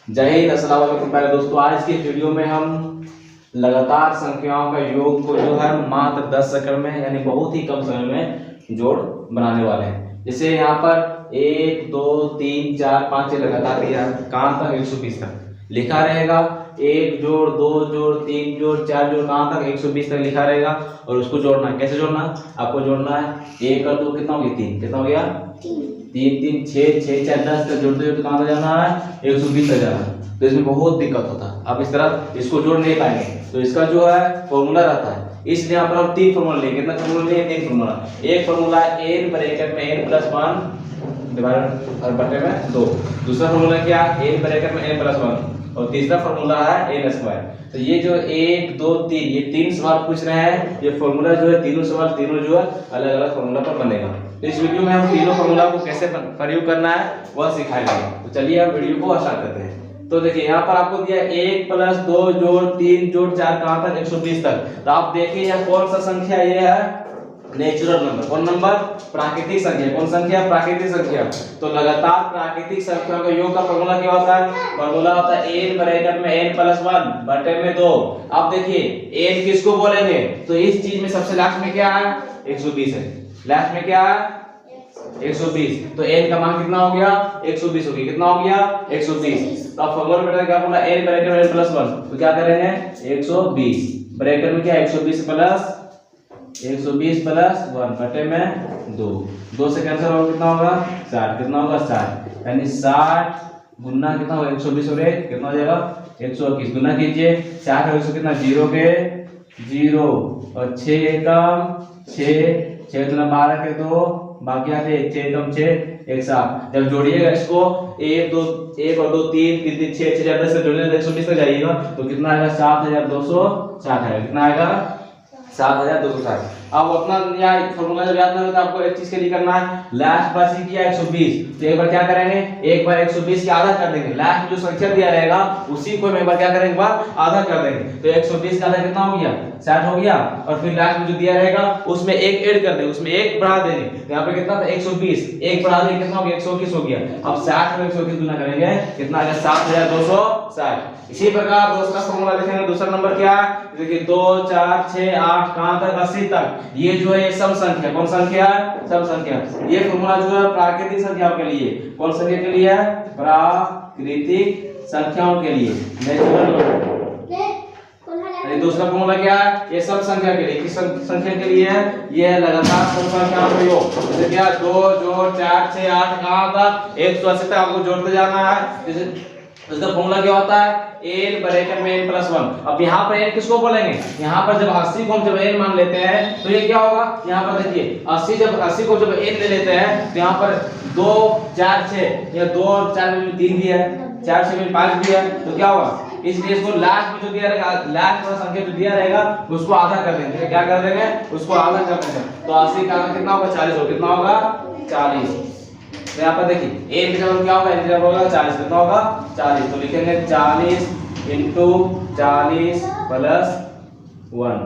जय हिंद, अस्सलाम वालेकुम। प्यारे दोस्तों, आज के वीडियो में हम लगातार संख्याओं का योग को जो है मात्र 10 सेकंड में यानी बहुत ही कम समय में जोड़ बनाने वाले हैं। जैसे यहाँ पर 1 2 3 4 5 लगातार दिया है, कहाँ तक 120 तक लिखा रहेगा। 1 जोड़ 2 जोड़ 3 जोड़ 4 जोड़ कहाँ तक 120 तक लिखा रहेगा। और उसको जोड़ना है, कैसे जोड़ना है आपको जोड़ना है। 1 और 2 कितना हो गया 3, कितना हो गया 3 3 6 6 4 10 तक जोड़ते जोड़ते कहाँ तक जाना है 120 तक जाना है। तो इसमें बहुत दिक्कत होता है, आप इस तरह इसको जोड़ नहीं पाएंगे। तो इसका जो है फॉर्मूला रहता है, इसलिए यहाँ पर हम 3 फॉर्मूला लेंगे। कितना फॉर्मूला लेंगे 3 फॉर्मूला। एक फॉर्मूला है n ब्रैकेट में n+1 डिवाइडेड और बटे में 2। दूसरा फॉर्मूला क्या है n ब्रैकेट में n+1 और तीसरा फॉर्मूला है n²। तो ये जो 1 2 3 ये 3 सवाल पूछ रहे हैं। ये फॉर्मूला जो है तीनों सवाल तीनों जो है अलग अलग फॉर्मूला पर बनेगा। तो इस वीडियो में हम तीनों फॉर्मूला को कैसे प्रयोग करना है वह सिखाएंगे। तो चलिए हम वीडियो को स्टार्ट करते हैं। तो देखिए यहाँ पर आपको दिया 1 + 2 जोड़ 3 जोड़ 4 कहाँ तक 120 तक। तो आप देखिए यहाँ कौन सा संख्या ये है नेचुरल नंबर। कौन नंबर प्राकृतिक संख्या। कौन संख्या प्राकृतिक संख्या। तो लगातार प्राकृतिक संख्याओं का योग का फॉर्मूला क्या होता है। फॉर्मूला होता है n ब्रैकेट में n+1 बटे में 2। अब देखिए n किसको बोलेंगे। तो इस चीज में सबसे लास्ट में क्या है 120 है। लास्ट में क्या है 120। तो n का मान कितना हो गया 120 हो गया। कितना हो गया 120। तो अब फॉर्मूला बेटा क्या बोला n ब्रैकेट में n+1 तो क्या करेंगे 120 ब्रैकेट में क्या 120 प्लस 1 बटे में 2 से कैंसिल होगा कितना होगा 60। कितना होगा 60 यानी 60 गुना कितना होगा 120 और 1 कितना हो जाएगा 121। गुना कीजिए 60 और 100 कितना 0 के 0 और 6 एकम 6 गुना 12 के 2 बाकी आते 6 एकम 6 1 7। जब जोड़िएगा इसको 1 और 2 3 3 3 6 6 10 से जोड़ने 120 तक जाइएगा तो कितना आएगा 7260 आएगा। कितना आएगा 7260। अब अपना फॉर्मूला जब याद ना हो तो आपको एक चीज के लिए करना है। लास्ट बार सी किया 120 तो एक बार क्या करेंगे एक बार 120 की आधा कर देंगे। लास्ट में जो संख्या दिया रहेगा उसी को एक बार क्या करेंगे बार आधा कर देंगे। तो 120 का आधा कितना हो गया 60 हो गया। और फिर लास्ट में जो दिया रहेगा उसमें एक ऐड कर देंगे, उसमें एक बढ़ा देंगे। तो यहाँ पे कितना था 120 एक बढ़ा देंगे कितना हो गया 121 हो गया। अब 60 में 121 गुना करेंगे कितना आएगा 7260। इसी प्रकार दूसरा फॉर्मूला देखेंगे। दूसरा नंबर क्या है देखिए 2 4 6 8 कहां तक 80 तक। ये जो है सम संख्या। कौन संख्या है सम संख्या। ये फॉर्मूला जो है प्राकृतिक संख्याओं के लिए। कौन संख्या के लिए है प्राकृतिक संख्याओं के लिए नेचुरल नंबर। दूसरा फॉर्मूला क्या है ये सब संख्या के लिए। किस संख्या के लिए है ये है लगातार सम संख्याओं का योग। जैसे क्या 2 जोड़ 4 6 8 कहां तक 180 तक आपको जोड़ते जाना है। जैसे इसका फॉर्मूला क्या होता है n ब्रैकेट में n+1। अब यहाँ पर n किसको बोलेंगे। यहाँ पर जब 80 को हम जब n मान लेते हैं तो ये क्या होगा। यहाँ पर देखिए 80 को जब n ले लेते हैं तो यहाँ पर 2 4 6 या 2 और 4 में 3 भी है 4 6 में 5 भी है तो क्या होगा। इसलिए इसको लास्ट में जो दिया रहेगा लास्ट वाला संख्या जो दिया रहेगा उसको आधा कर देंगे। क्या कर देंगे उसको आधा कर देंगे। तो 80 का आधा कितना होगा 40 होगा। कितना होगा 40। तो यहाँ पर देखिए n की जगह क्या होगा n की जगह होगा 40। कितना होगा 40। तो लिखेंगे 40 × 40 + 1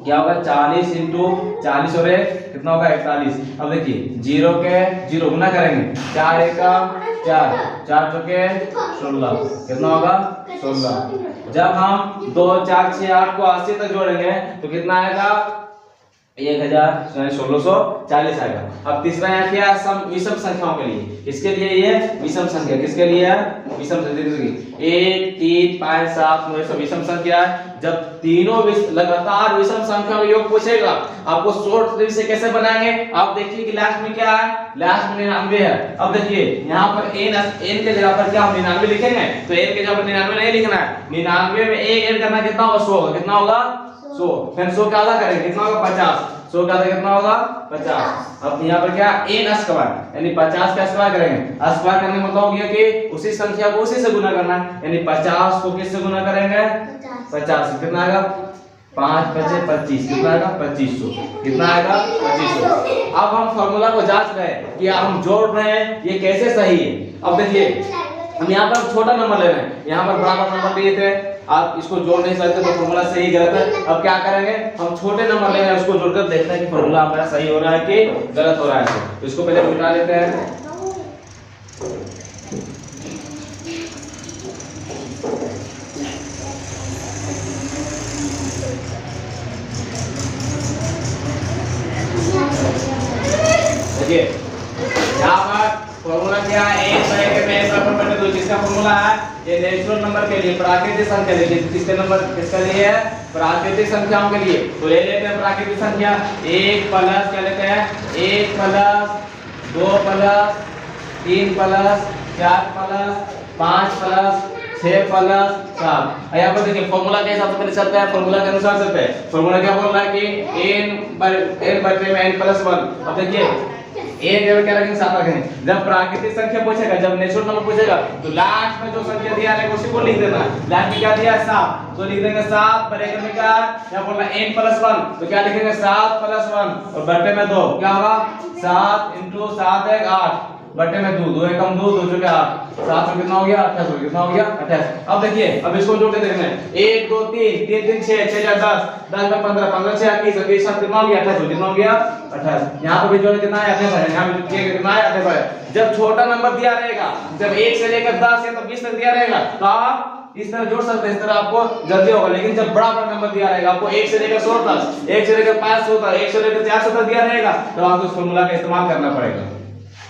क्या होगा 40 × 40 और 1 कितना होगा 41। अब देखिए 0 के 0 गुना करेंगे 4 एकम 4 4 चौके 16 कितना होगा 16। जब हम 2 4 6 8 को 80 तक जोड़ेंगे तो कितना आएगा 1640 आएगा। अब तीसरा यहाँ क्या है विषम संख्याओं के लिए। इसके लिए ये विषम संख्या किसके लिए है विषम संख्या 1 3 5 7 9 सब विषम संख्या है। जब तीनों लगातार विषम संख्या का योग पूछेगा आपको शॉर्ट ट्रिक से कैसे बनाएंगे। आप देखिए कि लास्ट में क्या है लास्ट में 99 है। अब देखिए यहाँ पर n के जगह पर क्या हम 99 लिखेंगे तो n के जगह पर 99 नहीं लिखना है। 99 में एक ऐड करना कितना होगा 100 होगा। कितना होगा 100। फिर 100 का आधा करेंगे कितना होगा 50। 100 का आधा कितना होगा 50। अब यहाँ पर क्या n स्क्वायर यानी 50 का स्क्वायर करेंगे। स्क्वायर करने का मतलब हो गया कि उसी संख्या को उसी से गुना करना है। यानी 50 को किससे गुना करेंगे 50 से। कितना आएगा 5 × 5 = 25 कितना आएगा 2500। कितना आएगा 2500। अब हम फार्मूला को जांच रहे हैं कि हम जोड़ रहे हैं ये कैसे सही है। अब देखिए हम यहाँ पर छोटा नंबर ले रहे हैं यहाँ पर बराबर नंबर दिए थे आप इसको जोड़ नहीं सकते तो फॉर्मूला सही गलत है। अब क्या करेंगे हम छोटे नंबर ले रहे हैं उसको जोड़कर देखते हैं कि फॉर्मूला हमारा सही हो रहा है कि गलत हो रहा है। तो इसको पहले मिटा लेते हैं। देखिए यहाँ पर फॉर्मूला क्या है, 1/2 जिसका फॉर्मूला है ये नेचुरल नंबर के लिए, प्राकृतिक संख्या के लिए, किसके नंबर किसके लिए है, प्राकृतिक संख्याओं के लिए। तो ले लेते हैं प्राकृतिक संख्या 1 प्लस क्या लेते हैं 1 plus 2 plus 3 plus 4 plus 5 plus 6 plus 7। यहाँ पर देखिए फॉर्मूला के हिसाब से पहले चलता है, फॉर्मूला के अनुसार चलता है। फॉर्मूला क्या बोल रहा है कि n बटे में n प्लस 1। अब देखिए एक जगह क्या रखेंगे 7 रखेंगे। जब प्राकृतिक संख्या पूछेगा, जब नेचुरल नंबर पूछेगा तो लास्ट में जो संख्या दिया है उसी को लिख देना। लास्ट में क्या दिया है 7, तो लिख देंगे 7 बटे में क्या क्या बोल रहा है n प्लस 1, तो क्या लिखेंगे 7 प्लस 1 और बटे में 2 क्या होगा 7 × 7 है 8 बटे में 2 2 एकम 2 2 चौके 8 7 में कितना हो गया 28 हो, कितना हो गया 28। अब देखिए अब इसको जोड़ के देखना है 1 2 3 3 3 6 6 4 10 10 में 15 15 6 21 21 7 कितना हो गया 28 कितना हो गया 28। यहाँ पर भी जोड़ कितना है 28 है, यहाँ भी कितना है 28 है। जब छोटा नंबर दिया रहेगा, जब 1 से लेकर 10 या तो 20 तक दिया रहेगा तो आप इस तरह जोड़ सकते हैं, इस तरह आपको जल्दी होगा। लेकिन जब बड़ा बड़ा नंबर दिया रहेगा, आपको 1 से लेकर 100 तक 1 से लेकर 500 तक 1 से लेकर 400 तक दिया रहेगा, तो आपको इस फार्मूला का इस्तेमाल करना पड़ेगा।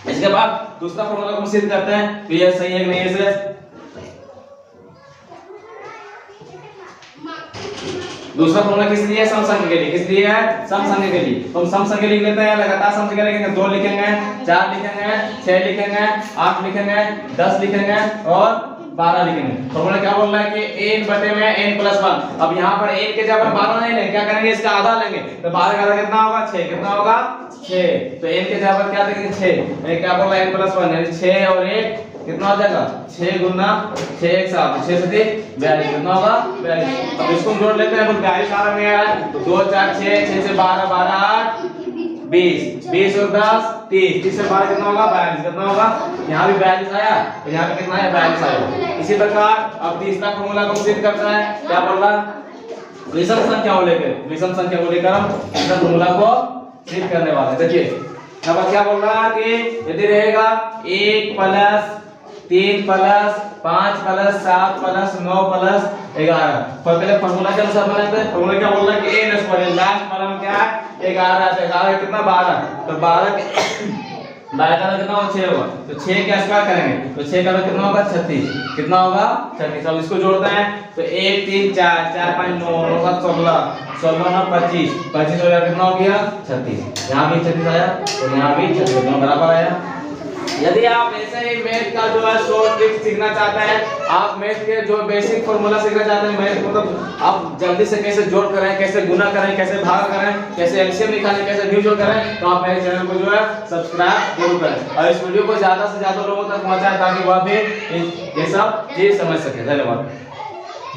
इसके बाद दूसरा फॉर्मूला को हम सिद्ध करते हैं तो ये सही है कि नहीं है। दूसरा फॉर्मूला किस लिए है, समसंख्या के लिए। किस लिए है, समसंख्या के लिए। तो हम समसंख्या लिख लेते हैं, लगातार समसंख्या लिखेंगे 2 लिखेंगे 4 लिखेंगे 6 लिखेंगे 8 लिखेंगे 10 लिखेंगे और 12 लिखेंगे। फॉर्मूला क्या बोल रहा है कि n बटे में n प्लस 1। अब यहाँ पर n के जगह पर 12 नहीं लेंगे, क्या करेंगे इसका आधा लेंगे, तो 12 का आधा कितना होगा 6, कितना होगा 6। तो n के जगह पर क्या देंगे 6, ये क्या बोल रहा है n प्लस 1 यानी 6 और 1 कितना हो जाएगा 6 गुना 6 1 7 6 से 42 कितना होगा 42। अब इसको जोड़ लेते हैं, 42 आ रहा है 2 4 6 6 से 12 12 8 20 20 और 10 30 30 से 12 कितना होगा 42 कितना होगा, यहाँ भी 42 आया और यहाँ पे कितना है 42 आया। इसी प्रकार अब तीसरा फॉर्मूला को सिद्ध करता है, क्या बोल रहा है विषम संख्या को लेकर हम तीसरा फॉर्मूला को सिद्ध करने वाले हैं। देखिए अब क्या बोल रहा है कि यदि रहेगा 1 plus 3 plus 5 plus 7 plus 9 plus 11। पहले फॉर्मूला के अनुसार बनाते हैं। फॉर्मूला क्या बोल रहा है कि n स्क्वायर लास्ट वाला में क्या है 11 है, 11 कितना 12, तो 12 का कितना होगा 6 होगा, तो 6 के स्क्वायर करेंगे तो 6 का कितना होगा 36, कितना होगा 36। अब इसको जोड़ते हैं तो 1 3 4 4 5 9 9 7 16 16 9 25 25 हो गया, कितना हो गया 36। यहाँ भी 36 आया और यहाँ भी 36 दोनों बराबर आया। यदि आप ऐसे ही मैथ का जो है शॉर्ट ट्रिक सीखना चाहते हैं, आप मैथ के जो बेसिक फॉर्मूला सीखना चाहते हैं, मैथ मतलब आप जल्दी से कैसे जोड़ करें, कैसे गुना करें, कैसे भाग करें, कैसे एलसीएम निकालें, कैसे डिविजन करें, तो आप मेरे चैनल को जो है सब्सक्राइब जरूर करें और इस वीडियो को ज्यादा से ज्यादा लोगों तक पहुंचाएं ताकि वह भी ये सब चीज समझ सके। धन्यवाद।